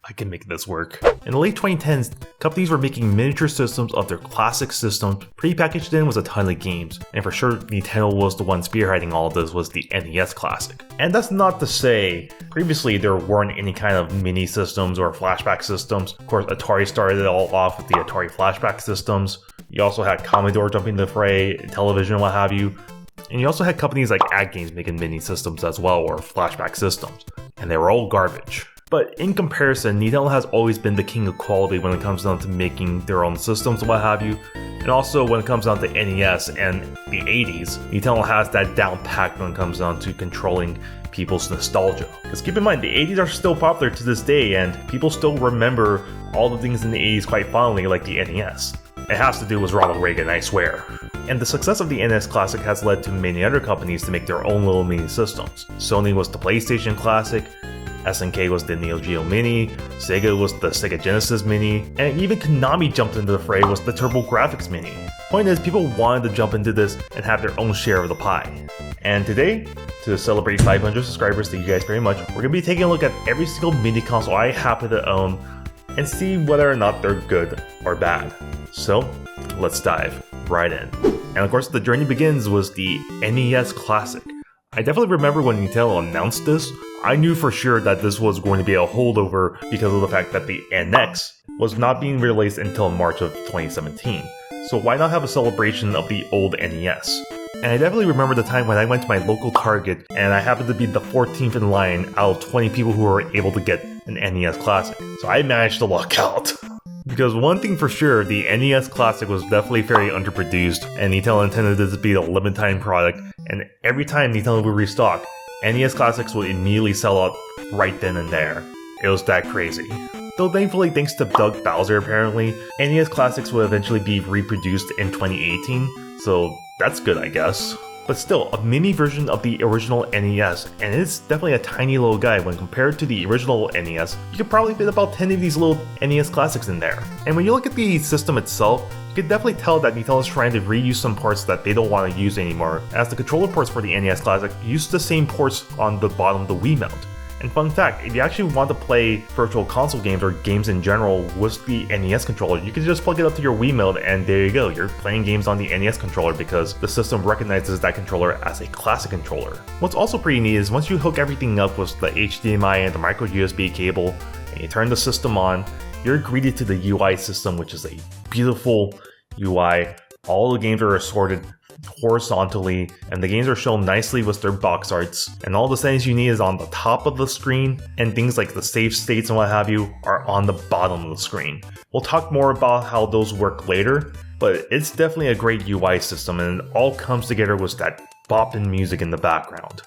I can make this work. In the late 2010s, companies were making miniature systems of their classic systems. Pre-packaged in was a ton of games, and for sure Nintendo was the one spearheading all of this was the NES Classic. And that's not to say, previously there weren't any kind of mini systems or flashback systems. Of course, Atari started it all off with the Atari flashback systems. You also had Commodore jumping the fray, television, what have you. And you also had companies like Ad Games making mini systems as well, or flashback systems. And they were all garbage. But in comparison, Nintendo has always been the king of quality when it comes down to making their own systems and what have you. And also when it comes down to NES and the 80s, Nintendo has that down pat when it comes down to controlling people's nostalgia. Because keep in mind, the 80s are still popular to this day and people still remember all the things in the 80s quite fondly, like the NES. It has to do with Ronald Reagan, I swear. And the success of the NES Classic has led to many other companies to make their own little mini systems. Sony was the PlayStation Classic, SNK was the Neo Geo Mini, Sega was the Sega Genesis Mini, and even Konami jumped into the fray with the TurboGrafx Mini. Point is, people wanted to jump into this and have their own share of the pie. And today, to celebrate 500 subscribers, thank you guys very much, we're going to be taking a look at every single mini console I happen to own and see whether or not they're good or bad. So, let's dive right in. And of course, the journey begins with the NES Classic. I definitely remember when Nintendo announced this, I knew for sure that this was going to be a holdover because of the fact that the NX was not being released until March of 2017. So why not have a celebration of the old NES? And I definitely remember the time when I went to my local Target and I happened to be the 14th in line out of 20 people who were able to get an NES Classic. So I managed to luck out. Because one thing for sure, the NES Classic was definitely very underproduced, and Nintendo intended this to be a limited time product, and every time Nintendo would restock, NES Classics would immediately sell out right then and there. It was that crazy. Though thankfully, thanks to Doug Bowser apparently, NES Classics will eventually be reproduced in 2018, so that's good I guess. But still, a mini version of the original NES, and it's definitely a tiny little guy when compared to the original NES. You could probably fit about 10 of these little NES Classics in there. And when you look at the system itself, you can definitely tell that Nintendo is trying to reuse some parts that they don't want to use anymore, as the controller ports for the NES Classic use the same ports on the bottom of the Wiimote. And fun fact, if you actually want to play virtual console games or games in general with the NES controller, you can just plug it up to your Wiimote and there you go, you're playing games on the NES controller because the system recognizes that controller as a classic controller. What's also pretty neat is once you hook everything up with the HDMI and the micro USB cable and you turn the system on, you're greeted to the UI system, which is a beautiful UI. All the games are assorted horizontally, and the games are shown nicely with their box arts, and all the settings you need is on the top of the screen, and things like the save states and what have you are on the bottom of the screen. We'll talk more about how those work later, but it's definitely a great UI system, and it all comes together with that bopping music in the background.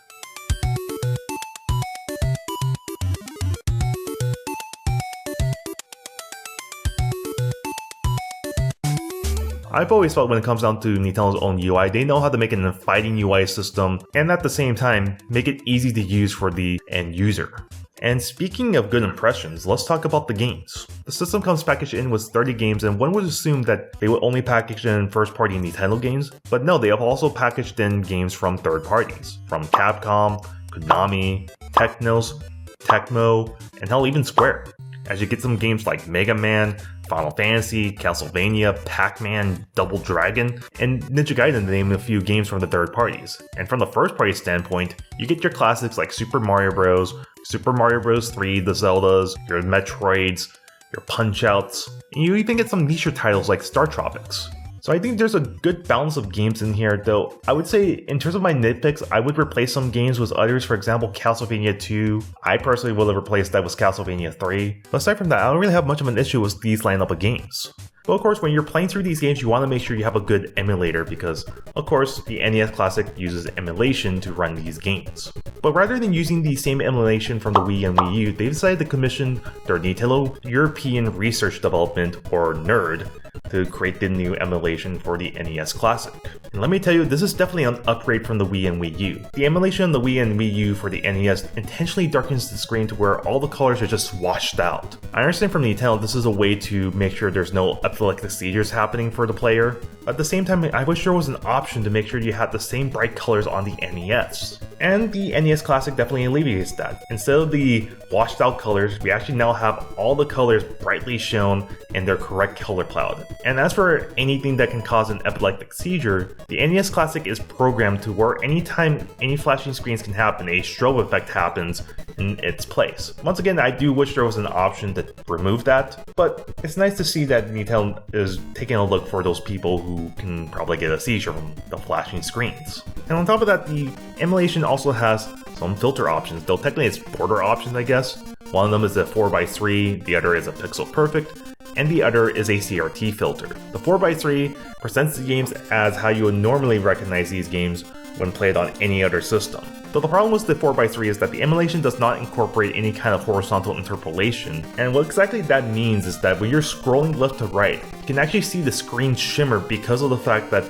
I've always felt when it comes down to Nintendo's own UI, they know how to make an inviting UI system and at the same time make it easy to use for the end user. And speaking of good impressions, let's talk about the games. The system comes packaged in with 30 games, and one would assume that they would only package in first-party Nintendo games, but no, they have also packaged in games from third parties, from Capcom, Konami, Technos, Tecmo, and hell, even Square. As you get some games like Mega Man, Final Fantasy, Castlevania, Pac-Man, Double Dragon, and Ninja Gaiden to name a few games from the third parties. And from the first party standpoint, you get your classics like Super Mario Bros., Super Mario Bros. 3, the Zeldas, your Metroids, your Punch-Outs, and you even get some niche titles like Star Tropics. So I think there's a good balance of games in here, though I would say in terms of my nitpicks, I would replace some games with others. For example, Castlevania 2, I personally would have replaced that with Castlevania 3. But aside from that, I don't really have much of an issue with these lineup of games. But of course, when you're playing through these games, you want to make sure you have a good emulator because, of course, the NES Classic uses emulation to run these games. But rather than using the same emulation from the Wii and Wii U, they decided to commission their Nintendo European Research Development, or NERD, to create the new emulation for the NES Classic. And let me tell you, this is definitely an upgrade from the Wii and Wii U. The emulation on the Wii and Wii U for the NES intentionally darkens the screen to where all the colors are just washed out. I understand from Nintendo this is a way to make sure there's no epileptic seizures happening for the player. At the same time, I wish there was an option to make sure you had the same bright colors on the NES. And the NES Classic definitely alleviates that. Instead of the washed out colors, we actually now have all the colors brightly shown in their correct color palette. And as for anything that can cause an epileptic seizure, the NES Classic is programmed to where anytime any flashing screens can happen, a strobe effect happens in its place. Once again, I do wish there was an option to remove that, but it's nice to see that Nintendo is taking a look for those people who can probably get a seizure from the flashing screens. And on top of that, the emulation also has some filter options, though technically it's border options, I guess. One of them is a 4x3, the other is a pixel perfect, and the other is a CRT filter. The 4x3 presents the games as how you would normally recognize these games when played on any other system. Though the problem with the 4x3 is that the emulation does not incorporate any kind of horizontal interpolation, and what exactly that means is that when you're scrolling left to right, you can actually see the screen shimmer because of the fact that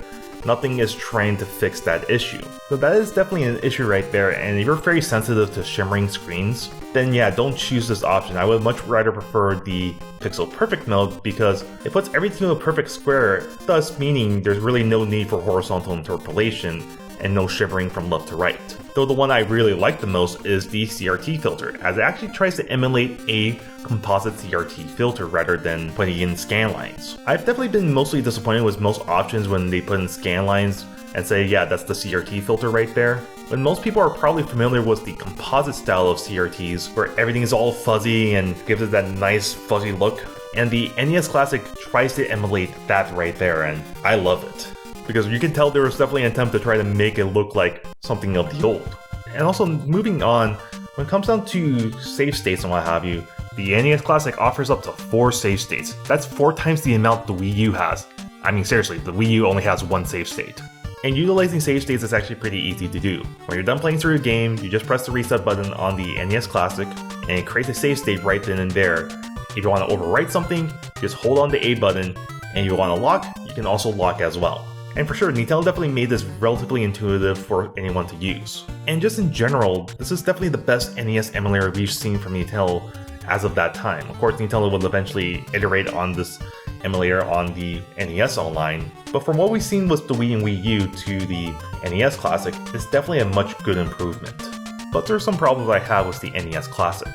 nothing is trying to fix that issue. So that is definitely an issue right there, and if you're very sensitive to shimmering screens, then yeah, don't choose this option. I would much rather prefer the pixel perfect mode because it puts everything in a perfect square, thus meaning there's really no need for horizontal interpolation and no shivering from left to right. Though the one I really like the most is the CRT filter, as it actually tries to emulate a composite CRT filter rather than putting in scan lines. I've definitely been mostly disappointed with most options when they put in scan lines and say, yeah, that's the CRT filter right there. When most people are probably familiar with the composite style of CRTs, where everything is all fuzzy and gives it that nice fuzzy look. And the NES Classic tries to emulate that right there, and I love it. Because you can tell there was definitely an attempt to try to make it look like something of the old. And also, moving on, when it comes down to save states and what have you, the NES Classic offers up to 4 save states. That's 4 times the amount the Wii U has. I mean, seriously, the Wii U only has 1 save state. And utilizing save states is actually pretty easy to do. When you're done playing through a game, you just press the reset button on the NES Classic, and it creates a save state right then and there. If you want to overwrite something, just hold on the A button, and if you want to lock, you can also lock as well. And for sure, Nintendo definitely made this relatively intuitive for anyone to use. And just in general, this is definitely the best NES emulator we've seen from Nintendo as of that time. Of course, Nintendo will eventually iterate on this emulator on the NES Online, but from what we've seen with the Wii and Wii U to the NES Classic, it's definitely a much good improvement. But there are some problems I have with the NES Classic.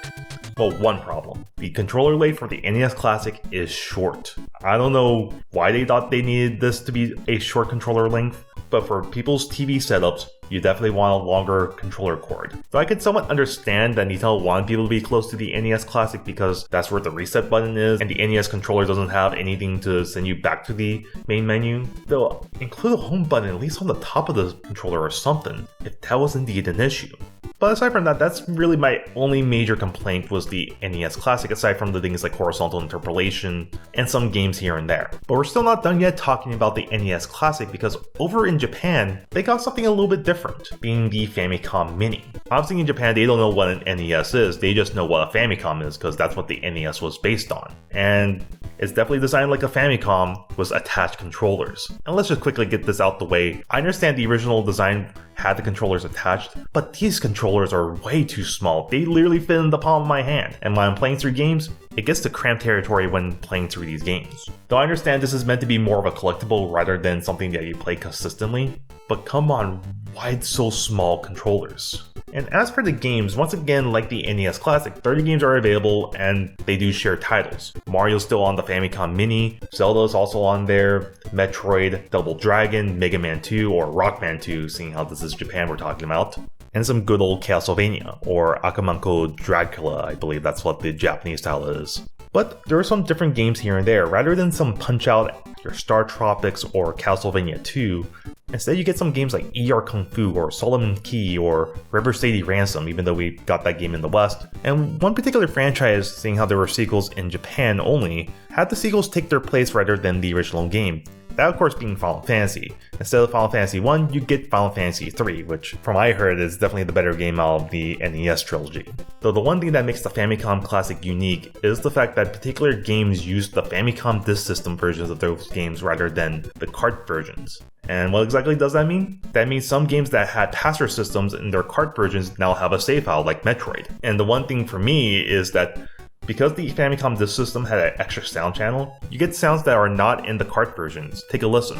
Well, one problem. The controller length for the NES Classic is short. I don't know why they thought they needed this to be a short controller length, but for people's TV setups, you definitely want a longer controller cord. So I could somewhat understand that Nintendo wanted people to be close to the NES Classic because that's where the reset button is, and the NES controller doesn't have anything to send you back to the main menu. Though, include a home button at least on the top of the controller or something, if that was indeed an issue. But aside from that, that's really my only major complaint was the NES Classic, aside from the things like horizontal interpolation and some games here and there. But we're still not done yet talking about the NES Classic because over in Japan, they got something a little bit different, being the Famicom Mini. Obviously in Japan, they don't know what an NES is, they just know what a Famicom is because that's what the NES was based on. And it's definitely designed like a Famicom with attached controllers. And let's just quickly get this out the way. I understand the original design had the controllers attached, but these controllers are way too small. They literally fit in the palm of my hand. And when I'm playing through games, it gets to cramped territory when playing through these games. Though I understand this is meant to be more of a collectible rather than something that you play consistently, but come on, why so small controllers? And as for the games, once again, like the NES Classic, 30 games are available and they do share titles. Mario's still on the Famicom Mini, Zelda is also on there, Metroid, Double Dragon, Mega Man 2, or Rockman 2, seeing how this is Japan we're talking about, and some good old Castlevania, or Akamanko Dracula, I believe that's what the Japanese style is. But there are some different games here and there. Rather than some Punch-Out, your Star Tropics, or Castlevania 2, instead you get some games like ER Kung Fu, or Solomon Key, or River City Ransom, even though we got that game in the West. And one particular franchise, seeing how there were sequels in Japan only, had the sequels take their place rather than the original game, That of course being Final Fantasy. Instead of Final Fantasy 1, you get Final Fantasy 3, which from what I heard is definitely the better game out of the NES trilogy. Though the one thing that makes the Famicom Classic unique is the fact that particular games use the Famicom Disk System versions of those games rather than the Kart versions. And what exactly does that mean? That means some games that had pass-through systems in their Kart versions now have a save file, like Metroid. And the one thing for me is that because the Famicom Disk System had an extra sound channel, you get sounds that are not in the Kart versions. Take a listen.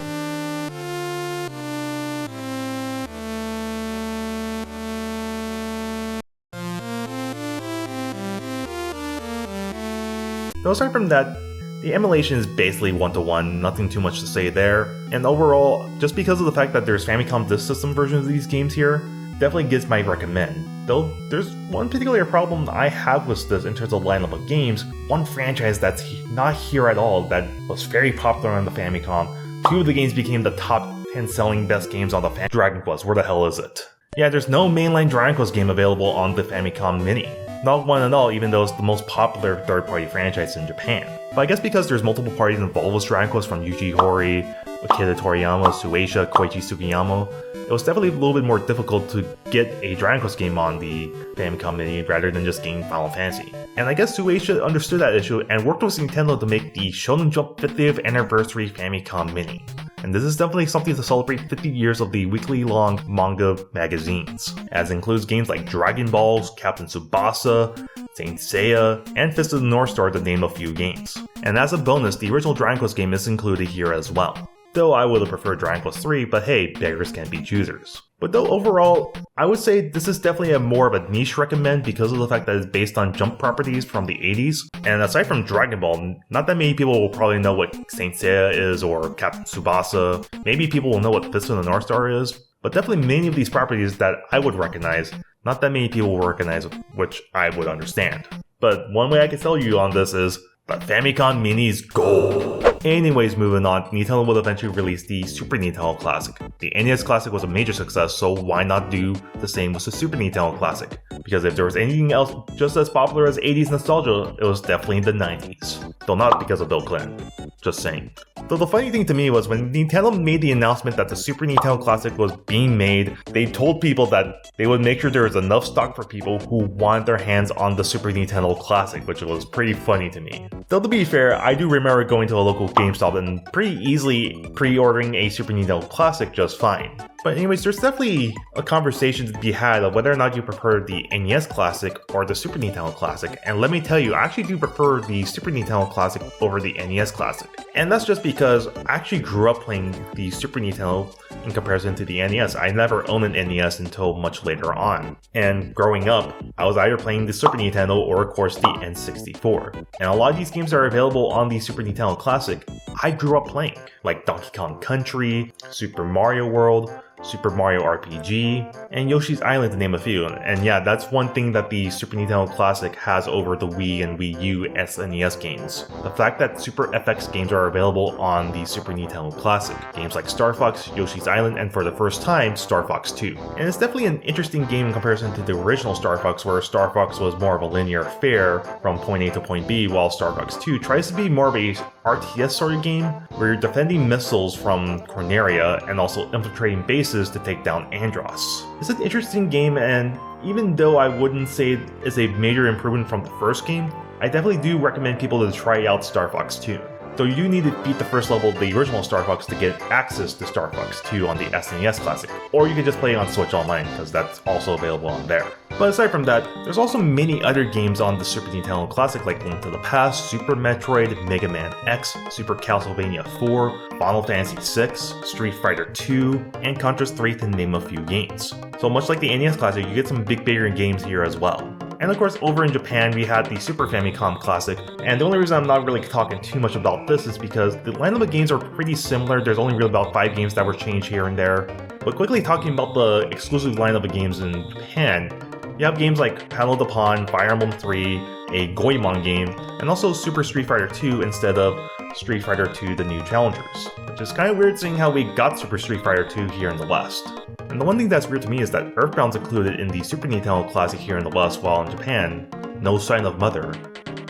Though aside from that, the emulation is basically one-to-one, nothing too much to say there, and overall, just because of the fact that there's Famicom Disk System versions of these games here, definitely gets my recommend. Though there's one particular problem I have with this in terms of lineup of games, one franchise that's not here at all that was very popular on the Famicom. 2 of the games became the top 10 selling best games on the Dragon Quest. Where the hell is it? Yeah, there's no mainline Dragon Quest game available on the Famicom Mini. Not one at all, even though it's the most popular third-party franchise in Japan. But I guess because there's multiple parties involved with Dragon Quest from Yuji Horii, Akira Toriyama, Shueisha, Koichi Sugiyama, it was definitely a little bit more difficult to get a Dragon Quest game on the Famicom Mini rather than just getting Final Fantasy. And I guess Shueisha understood that issue and worked with Nintendo to make the Shonen Jump 50th Anniversary Famicom Mini. And this is definitely something to celebrate 50 years of the weekly-long manga magazines, as includes games like Dragon Balls, Captain Tsubasa, Saint Seiya, and Fist of the North Star to name a few games. And as a bonus, the original Dragon Quest game is included here as well. Though I would have preferred Dragon Quest 3, but hey, beggars can't be choosers. But though overall, I would say this is definitely more of a niche recommend because of the fact that it's based on jump properties from the 80s. And aside from Dragon Ball, not that many people will probably know what Saint Seiya is or Captain Tsubasa. Maybe people will know what Fist of the North Star is, but definitely many of these properties that I would recognize, not that many people will recognize, which I would understand. But one way I can tell you on this is, the Famicom Mini's gold. Anyways, moving on, Nintendo will eventually release the Super Nintendo Classic. The NES Classic was a major success, so why not do the same with the Super Nintendo Classic? Because if there was anything else just as popular as 80s nostalgia, it was definitely the 90s. Though not because of Bill Clinton. Just saying. Though the funny thing to me was when Nintendo made the announcement that the Super Nintendo Classic was being made, they told people that they would make sure there was enough stock for people who wanted their hands on the Super Nintendo Classic, which was pretty funny to me. Though to be fair, I do remember going to a local GameStop and pretty easily pre-ordering a Super Nintendo Classic just fine. But anyways, there's definitely a conversation to be had of whether or not you prefer the NES Classic or the Super Nintendo Classic, and let me tell you, I actually do prefer the Super Nintendo Classic over the NES Classic. And that's just because I actually grew up playing the Super Nintendo in comparison to the NES. I never owned an NES until much later on. And growing up, I was either playing the Super Nintendo or of course the N64. And a lot of these games that are available on the Super Nintendo Classic, I grew up playing, like Donkey Kong Country, Super Mario World, Super Mario RPG, and Yoshi's Island to name a few. And yeah, that's one thing that the Super Nintendo Classic has over the Wii and Wii U SNES games. The fact that Super FX games are available on the Super Nintendo Classic. Games like Star Fox, Yoshi's Island, and for the first time, Star Fox 2. And it's definitely an interesting game in comparison to the original Star Fox, where Star Fox was more of a linear affair from point A to point B, while Star Fox 2 tries to be more of a RTS sort of game, where you're defending missiles from Corneria and also infiltrating bases to take down Andros. It's an interesting game, and even though I wouldn't say it's a major improvement from the first game, I definitely do recommend people to try out Star Fox 2. Though you do need to beat the first level of the original Star Fox to get access to Star Fox 2 on the SNES Classic, or you can just play it on Switch Online because that's also available on there. But aside from that, there's also many other games on the Super Nintendo Classic like Link to the Past, Super Metroid, Mega Man X, Super Castlevania 4, Final Fantasy VI, Street Fighter 2, and Contra 3 to name a few games. So much like the NES Classic, you get some bigger games here as well. And of course, over in Japan, we had the Super Famicom Classic, and the only reason I'm not really talking too much about this is because the lineup of games are pretty similar. There's only really about 5 games that were changed here and there. But quickly talking about the exclusive lineup of games in Japan, you have games like Panel of the Pawn, Fire Emblem 3, a Goemon game, and also Super Street Fighter 2 instead of Street Fighter 2 The New Challengers. Which is kind of weird seeing how we got Super Street Fighter 2 here in the West. And the one thing that's weird to me is that Earthbound's included in the Super Nintendo Classic here in the West, while in Japan, no sign of Mother.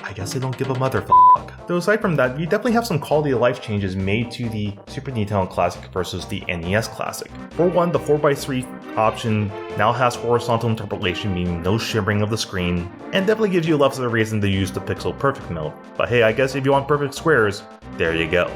I guess I don't give a motherfuck. Though aside from that, you definitely have some quality of life changes made to the Super Nintendo Classic versus the NES Classic. For one, the 4x3 option now has horizontal interpolation, meaning no shimmering of the screen, and definitely gives you less of a reason to use the pixel perfect mode. But hey, I guess if you want perfect squares, there you go.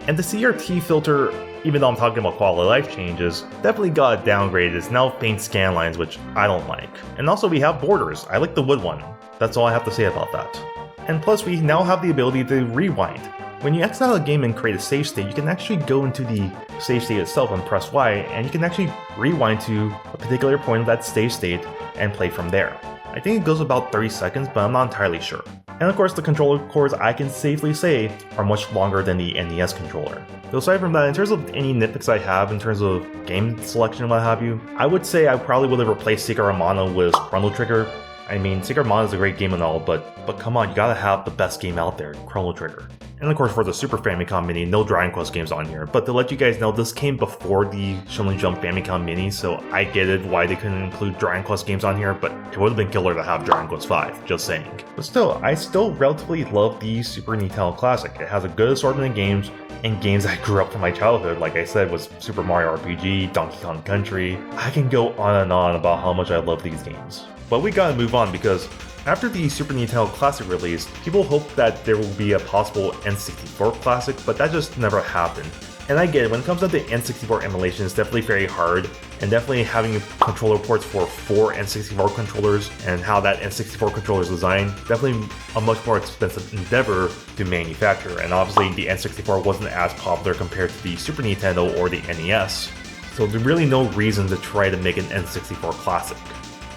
And the CRT filter, even though I'm talking about quality of life changes, definitely got downgraded. It's now paint scan lines, which I don't like. And also we have borders. I like the wood one. That's all I have to say about that. And plus we now have the ability to rewind. When you exit out a game and create a save state, you can actually go into the save state itself and press Y, and you can actually rewind to a particular point of that save state and play from there. I think it goes about 30 seconds, but I'm not entirely sure. And of course the controller cords, I can safely say, are much longer than the NES controller. So aside from that, in terms of any nitpicks I have in terms of game selection and what have you, I would say I probably would have replaced Sega Romano with Chrono Trigger. I mean, Sega Romano is a great game and all, but come on, you gotta have the best game out there, Chrono Trigger. And of course for the Super Famicom Mini, no Dragon Quest games on here, but to let you guys know, this came before the Shonen Jump Famicom Mini, so I get it why they couldn't include Dragon Quest games on here, but it would have been killer to have Dragon Quest V, just saying. But still, I still relatively love the Super Nintendo Classic. It has a good assortment of games, and games I grew up from my childhood, like I said, was Super Mario RPG, Donkey Kong Country. I can go on and on about how much I love these games. But we gotta move on because after the Super Nintendo Classic released, people hoped that there will be a possible N64 Classic, but that just never happened. And I get it, when it comes down to N64 emulation, it's definitely very hard, and definitely having controller ports for 4 N64 controllers and how that N64 controller is designed, definitely a much more expensive endeavor to manufacture, and obviously the N64 wasn't as popular compared to the Super Nintendo or the NES, so there's really no reason to try to make an N64 Classic.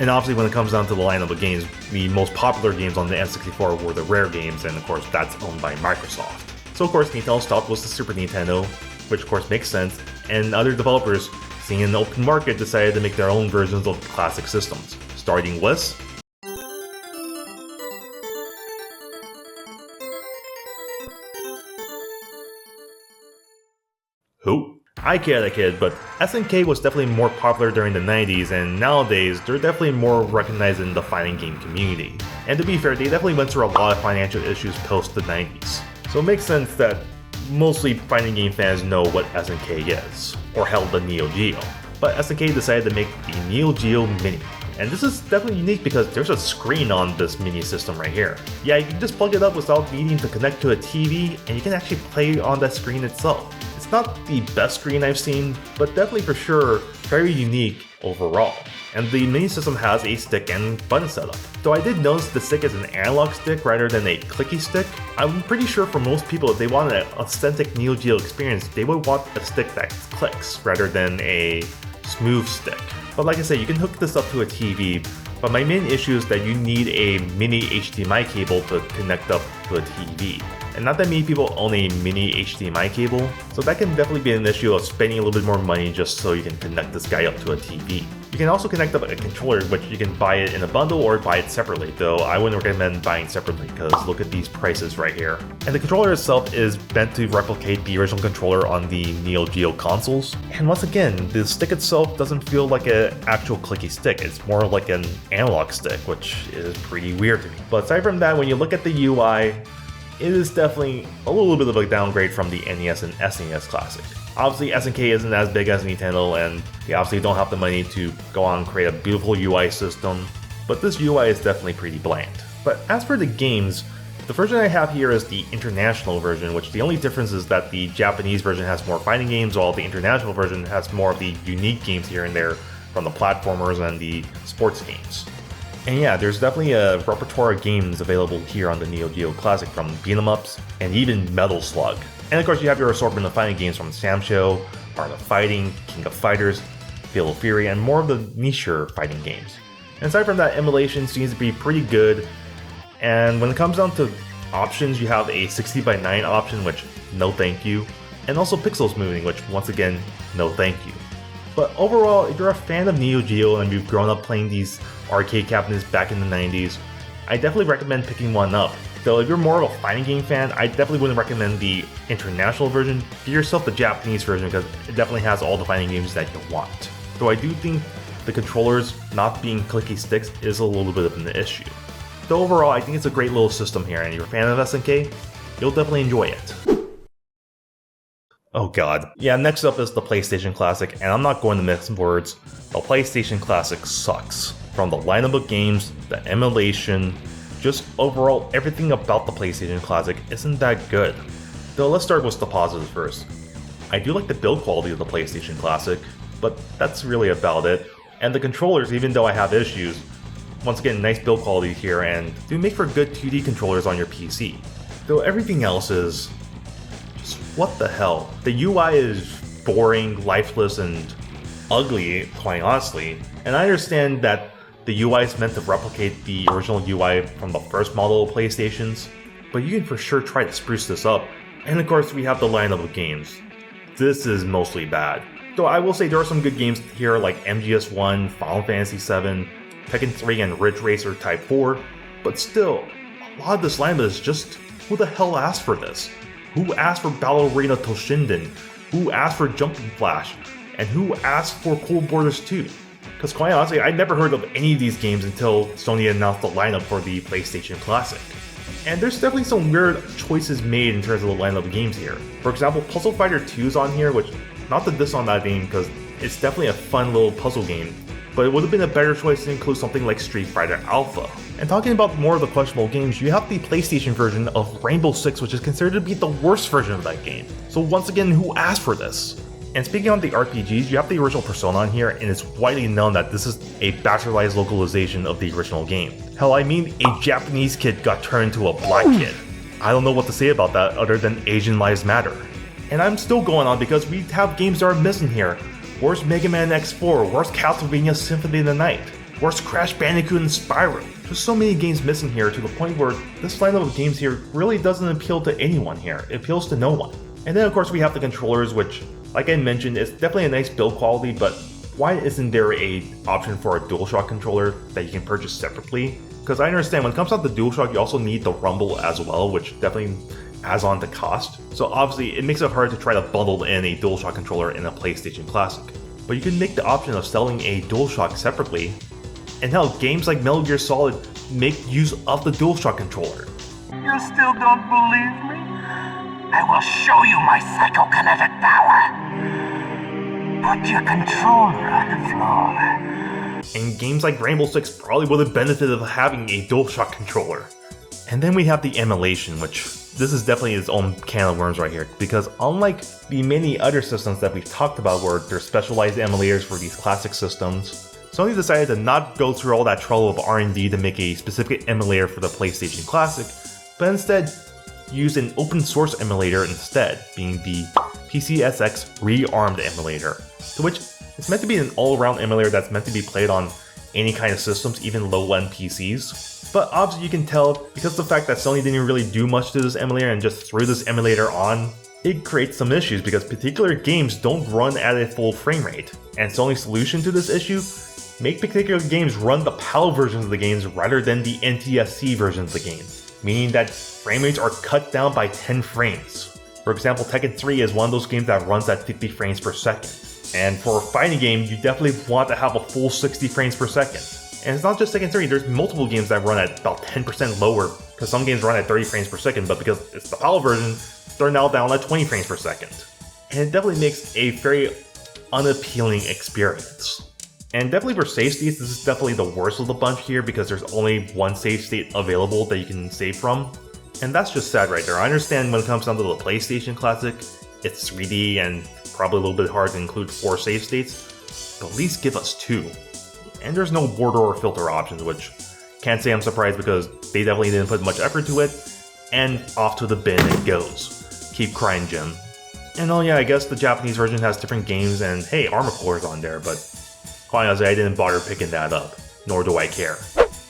And obviously when it comes down to the lineup of games, the most popular games on the N64 were the Rare games, and of course that's owned by Microsoft. So of course Nintendo stopped with the Super Nintendo, which of course makes sense, and other developers, seeing an open market, decided to make their own versions of classic systems, starting with who? I kid, but SNK was definitely more popular during the 90s, and nowadays they're definitely more recognized in the fighting game community. And to be fair, they definitely went through a lot of financial issues post the 90s. So it makes sense that mostly fighting game fans know what SNK is, or hell, the Neo Geo. But SNK decided to make the Neo Geo Mini. And this is definitely unique because there's a screen on this mini system right here. Yeah, you can just plug it up without needing to connect to a TV, and you can actually play on that screen itself. It's not the best screen I've seen, but definitely for sure very unique overall. And the mini system has a stick and button setup. Though I did notice the stick is an analog stick rather than a clicky stick. I'm pretty sure for most people, if they want an authentic Neo Geo experience, they would want a stick that clicks rather than a smooth stick. But like I said, you can hook this up to a TV, but my main issue is that you need a mini HDMI cable to connect up to a TV. And not that many people own a mini HDMI cable, so that can definitely be an issue of spending a little bit more money just so you can connect this guy up to a TV. You can also connect up a controller, which you can buy it in a bundle or buy it separately, though I wouldn't recommend buying separately because look at these prices right here. And the controller itself is meant to replicate the original controller on the Neo Geo consoles. And once again, the stick itself doesn't feel like an actual clicky stick, it's more like an analog stick, which is pretty weird to me. But aside from that, when you look at the UI, it is definitely a little bit of a downgrade from the NES and SNES Classic. Obviously, SNK isn't as big as Nintendo, and they obviously don't have the money to go on and create a beautiful UI system, but this UI is definitely pretty bland. But as for the games, the version I have here is the international version, which the only difference is that the Japanese version has more fighting games, while the international version has more of the unique games here and there from the platformers and the sports games. And yeah, there's definitely a repertoire of games available here on the Neo Geo Classic, from beat-em-ups and even Metal Slug. And of course you have your assortment of fighting games from Samsho, Art of Fighting, King of Fighters, Fatal Fury, and more of the nicher fighting games. And aside from that, emulation seems to be pretty good, and when it comes down to options, you have a 60x9 option, which no thank you, and also pixels moving, which once again, no thank you. But overall, if you're a fan of Neo Geo and you've grown up playing these arcade cabinets back in the 90s, I definitely recommend picking one up. Though if you're more of a fighting game fan, I definitely wouldn't recommend the international version. Get yourself the Japanese version because it definitely has all the fighting games that you want. Though I do think the controllers not being clicky sticks is a little bit of an issue. So overall, I think it's a great little system here, and if you're a fan of SNK, you'll definitely enjoy it. Oh god. Yeah, next up is the PlayStation Classic, and I'm not going to mix words. The PlayStation Classic sucks. From the lineup of games, the emulation, just overall everything about the PlayStation Classic isn't that good. Though let's start with the positives first. I do like the build quality of the PlayStation Classic, but that's really about it. And the controllers, even though I have issues, once again, nice build quality here and do make for good 2D controllers on your PC. Though everything else is just what the hell. The UI is boring, lifeless, and ugly, quite honestly. And I understand that the UI is meant to replicate the original UI from the first model of PlayStations, but you can for sure try to spruce this up. And of course, we have the lineup of games. This is mostly bad. Though I will say there are some good games here like MGS1, Final Fantasy VII, Tekken 3, and Ridge Racer Type 4, but still, a lot of this lineup is just, who the hell asked for this? Who asked for Battle Arena Toshinden? Who asked for Jumping Flash? And who asked for Cold Borders 2? Because quite honestly, I never heard of any of these games until Sony announced the lineup for the PlayStation Classic. And there's definitely some weird choices made in terms of the lineup of games here. For example, Puzzle Fighter 2 is on here, which, not to diss on that game because it's definitely a fun little puzzle game, but it would have been a better choice to include something like Street Fighter Alpha. And talking about more of the questionable games, you have the PlayStation version of Rainbow Six, which is considered to be the worst version of that game. So once again, who asked for this? And speaking on the RPGs, you have the original Persona on here, and it's widely known that this is a bastardized localization of the original game. Hell, I mean, a Japanese kid got turned into a black kid. I don't know what to say about that other than Asian Lives Matter. And I'm still going on because we have games that are missing here. Where's Mega Man X4? Where's Castlevania Symphony of the Night? Where's Crash Bandicoot and Spyro? There's so many games missing here to the point where this lineup of games here really doesn't appeal to anyone here. It appeals to no one. And then of course we have the controllers, which, like I mentioned, it's definitely a nice build quality, but why isn't there an option for a DualShock controller that you can purchase separately? Because I understand when it comes down to DualShock, you also need the Rumble as well, which definitely adds on to cost. So obviously, it makes it hard to try to bundle in a DualShock controller in a PlayStation Classic. But you can make the option of selling a DualShock separately, and hell, games like Metal Gear Solid make use of the DualShock controller. You still don't believe me? I will show you my psychokinetic power. Put your controller on the floor. And games like Rainbow Six probably would have benefited of having a DualShock controller. And then we have the emulation, which this is definitely its own can of worms right here, because unlike the many other systems that we've talked about where there's specialized emulators for these classic systems, Sony decided to not go through all that trouble of R&D to make a specific emulator for the PlayStation Classic, but instead use an open source emulator instead, being the PCSX Rearmed emulator, to which it's meant to be an all-around emulator that's meant to be played on any kind of systems, even low-end PCs. But obviously you can tell, because of the fact that Sony didn't really do much to this emulator and just threw this emulator on, it creates some issues because particular games don't run at a full frame rate. And Sony's solution to this issue? Make particular games run the PAL versions of the games rather than the NTSC versions of the game, meaning that frame rates are cut down by 10 frames. For example, Tekken 3 is one of those games that runs at 50 frames per second. And for a fighting game, you definitely want to have a full 60 frames per second. And it's not just Tekken 3, there's multiple games that run at about 10% lower, because some games run at 30 frames per second, but because it's the PAL version, they're now down at 20 frames per second. And it definitely makes a very unappealing experience. And definitely for save states, this is definitely the worst of the bunch here, because there's only one save state available that you can save from. And that's just sad right there. I understand when it comes down to the PlayStation Classic, it's 3D and probably a little bit hard to include 4 save states, but at least give us 2. And there's no border or filter options, which can't say I'm surprised because they definitely didn't put much effort to it, and off to the bin it goes. Keep crying, Jim. And oh yeah, I guess the Japanese version has different games, and hey, Armor Core's on there, but quite honestly, I didn't bother picking that up, nor do I care.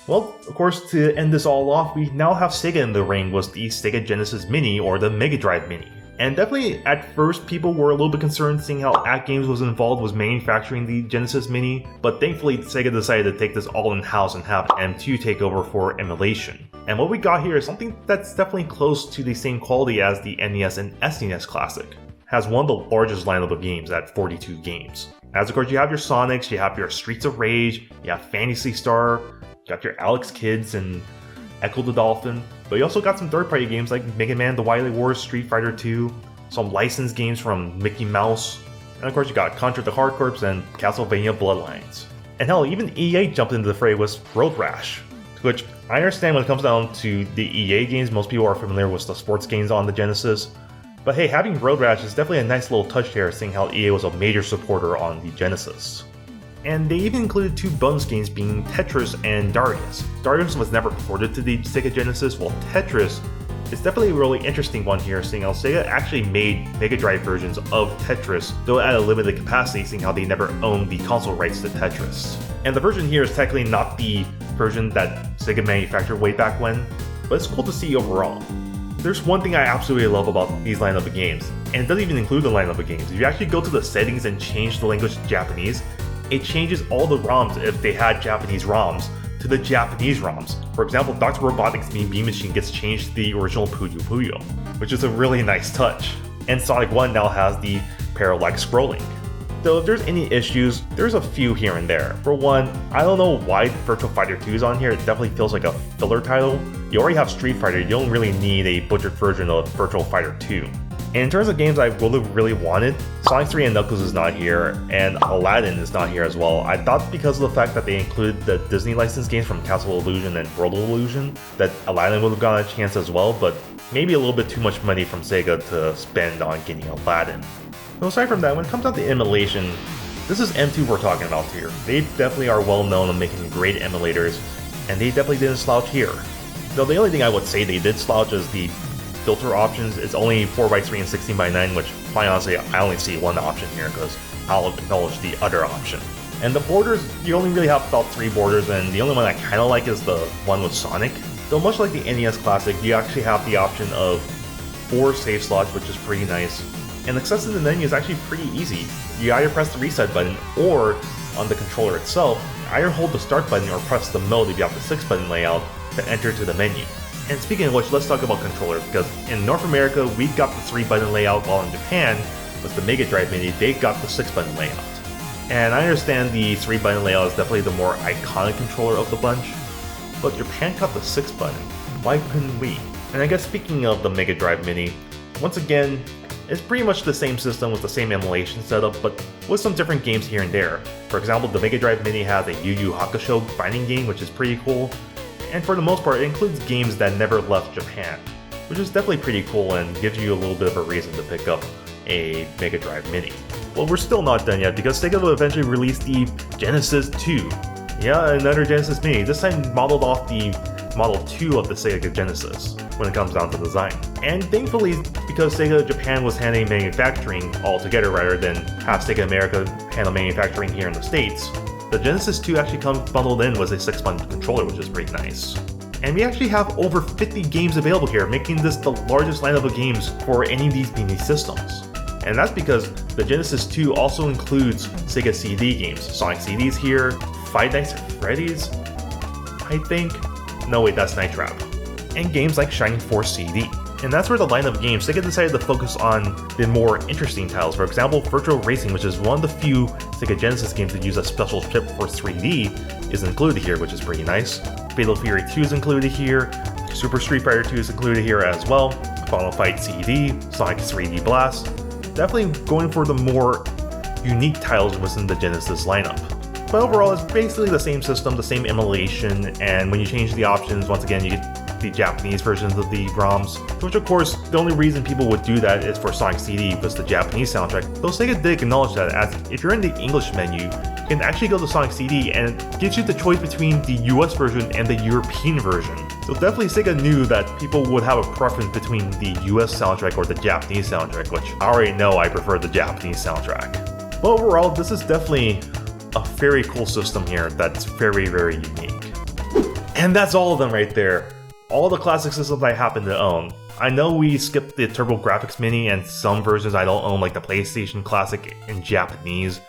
Well, of course, to end this all off, we now have Sega in the ring with the Sega Genesis Mini or the Mega Drive Mini. And definitely, at first, people were a little bit concerned seeing how At Games was involved with manufacturing the Genesis Mini, but thankfully Sega decided to take this all in-house and have M2 take over for emulation. And what we got here is something that's definitely close to the same quality as the NES and SNES Classic. It has one of the largest lineup of games at 42 games. As of course, you have your Sonics, you have your Streets of Rage, you have Phantasy Star, you got your Alex Kids, and Echo the Dolphin, but you also got some third-party games like Mega Man The Wily Wars, Street Fighter 2, some licensed games from Mickey Mouse, and of course you got Contra the Hard Corps and Castlevania Bloodlines. And hell, even EA jumped into the fray with Road Rash, which I understand when it comes down to the EA games, most people are familiar with the sports games on the Genesis. But hey, having Road Rash is definitely a nice little touch here, seeing how EA was a major supporter on the Genesis. And they even included two bonus games being Tetris and Darius. Darius was never ported to the Sega Genesis, while Tetris is definitely a really interesting one here, seeing how Sega actually made Mega Drive versions of Tetris, though at a limited capacity, seeing how they never owned the console rights to Tetris. And the version here is technically not the version that Sega manufactured way back when, but it's cool to see overall. There's one thing I absolutely love about these lineup of games, and it doesn't even include the lineup of games. If you actually go to the settings and change the language to Japanese, it changes all the ROMs if they had Japanese ROMs to the Japanese ROMs. For example, Dr. Robotnik's Mean Bean Machine gets changed to the original Puyo Puyo, which is a really nice touch. And Sonic 1 now has the parallax scrolling. Though if there's any issues, there's a few here and there. For one, I don't know why Virtua Fighter 2 is on here, it definitely feels like a filler title. You already have Street Fighter, you don't really need a butchered version of Virtua Fighter 2. And in terms of games I really wanted, Sonic 3 and Knuckles is not here, and Aladdin is not here as well. I thought because of the fact that they included the Disney licensed games from Castle Illusion and World Illusion, that Aladdin would have gotten a chance as well, but maybe a little bit too much money from Sega to spend on getting Aladdin. So aside from that, when it comes down to emulation, this is M2 we're talking about here. They definitely are well known on making great emulators, and they definitely didn't slouch here. Though the only thing I would say they did slouch is the filter options. It's only 4x3 and 16x9, which quite honestly I only see one option here because I'll acknowledge the other option. And the borders, you only really have about 3 borders, and the only one I kind of like is the one with Sonic. Though much like the NES Classic, you actually have the option of 4 save slots, which is pretty nice. And access to the menu is actually pretty easy. You either press the reset button, or on the controller itself, either hold the start button or press the mode if you have the 6 button layout to enter to the menu. And speaking of which, let's talk about controllers, because in North America we got the 3 button layout, while in Japan, with the Mega Drive Mini, they got the 6 button layout. And I understand the 3 button layout is definitely the more iconic controller of the bunch, but Japan got the 6 button. Why couldn't we? And I guess speaking of the Mega Drive Mini, once again, it's pretty much the same system with the same emulation setup, but with some different games here and there. For example, the Mega Drive Mini has a Yu Yu Hakusho fighting game, which is pretty cool, and for the most part it includes games that never left Japan, which is definitely pretty cool and gives you a little bit of a reason to pick up a Mega Drive Mini. Well, we're still not done yet, because Sega will eventually release the Genesis 2. Yeah, another Genesis Mini, this time modeled off the Model 2 of the Sega Genesis when it comes down to design. And thankfully, because Sega Japan was handling manufacturing altogether rather than have Sega America handle manufacturing here in the States, the Genesis 2 actually comes bundled in with a 6-button controller, which is pretty nice. And we actually have over 50 games available here, making this the largest lineup of games for any of these mini systems. And that's because the Genesis 2 also includes Sega CD games. Sonic CD's here, Five Nights at Freddy's, I think. No wait, that's Night Trap. And games like Shining Force CD. And that's where the lineup of games, Sega decided to focus on the more interesting titles. For example, Virtual Racing, which is one of the few Sega Genesis games that use a special chip for 3D, is included here, which is pretty nice. Fatal Fury 2 is included here, Super Street Fighter 2 is included here as well, Final Fight CD, Sonic 3D Blast. Definitely going for the more unique titles within the Genesis lineup. But overall, it's basically the same system, the same emulation, and when you change the options, once again, you get the Japanese versions of the ROMs, which of course, the only reason people would do that is for Sonic CD, was the Japanese soundtrack, though Sega did acknowledge that, as if you're in the English menu, you can actually go to Sonic CD and it gives you the choice between the US version and the European version. So definitely Sega knew that people would have a preference between the US soundtrack or the Japanese soundtrack, which I already know I prefer the Japanese soundtrack. But overall, this is definitely a very cool system here that's very, very unique. And that's all of them right there. All the classic systems I happen to own. I know we skipped the TurboGrafx Mini and some versions I don't own, like the PlayStation Classic in Japanese.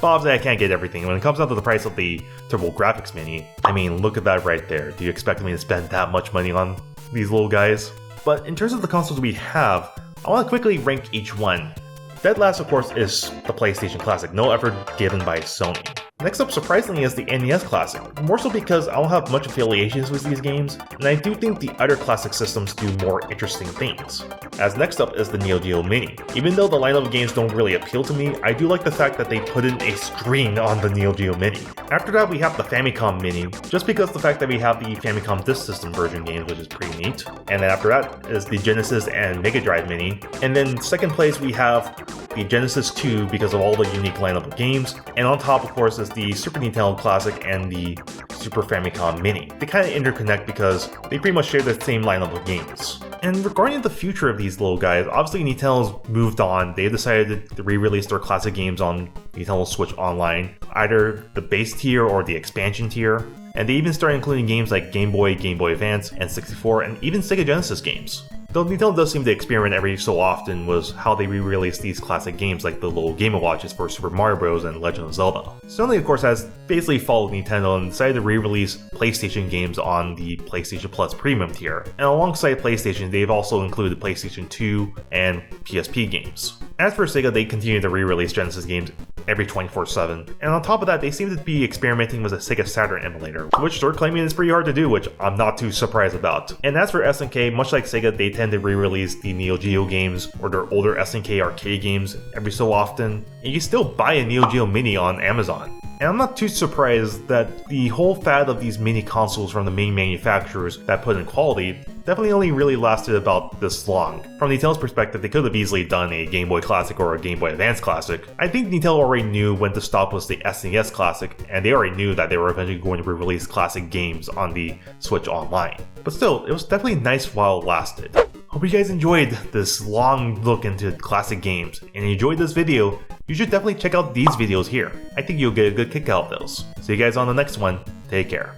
But obviously I can't get everything. When it comes down to the price of the TurboGrafx Mini, I mean, look at that right there. Do you expect me to spend that much money on these little guys? But in terms of the consoles we have, I want to quickly rank each one. Dead last, of course, is the PlayStation Classic, no effort given by Sony. Next up, surprisingly, is the NES Classic, more so because I don't have much affiliations with these games, and I do think the other classic systems do more interesting things. As next up is the Neo Geo Mini. Even though the lineup of games don't really appeal to me, I do like the fact that they put in a screen on the Neo Geo Mini. After that, we have the Famicom Mini, just because the fact that we have the Famicom Disk System version games, which is pretty neat. And then after that is the Genesis and Mega Drive Mini. And then second place we have the Genesis 2 because of all the unique lineup of games. And on top, of course, is the Super Nintendo Classic and the Super Famicom Mini. They kind of interconnect because they pretty much share the same lineup of games. And regarding the future of these little guys, obviously Nintendo's moved on. They decided to re-release their classic games on Nintendo Switch Online, either the base tier or the expansion tier. And they even started including games like Game Boy, Game Boy Advance, N64, and even Sega Genesis games. Though Nintendo does seem to experiment every so often with how they re-release these classic games like the little Game & Watches for Super Mario Bros. And Legend of Zelda. Sony, of course, has basically followed Nintendo and decided to re-release PlayStation games on the PlayStation Plus Premium tier. And alongside PlayStation, they've also included PlayStation 2 and PSP games. As for Sega, they continue to re-release Genesis games every 24/7. And on top of that, they seem to be experimenting with a Sega Saturn emulator, which they're claiming is pretty hard to do, which I'm not too surprised about. And as for SNK, much like Sega, they tend to re-release the Neo Geo games or their older SNK arcade games every so often. And you can still buy a Neo Geo Mini on Amazon. And I'm not too surprised that the whole fad of these mini consoles from the main manufacturers that put in quality definitely only really lasted about this long. From Nintendo's perspective, they could have easily done a Game Boy Classic or a Game Boy Advance Classic. I think Nintendo already knew when to stop with the SNES Classic, and they already knew that they were eventually going to re-release classic games on the Switch Online. But still, it was definitely nice while it lasted. Hope you guys enjoyed this long look into classic games, and if you enjoyed this video, you should definitely check out these videos here. I think you'll get a good kick out of those. See you guys on the next one. Take care.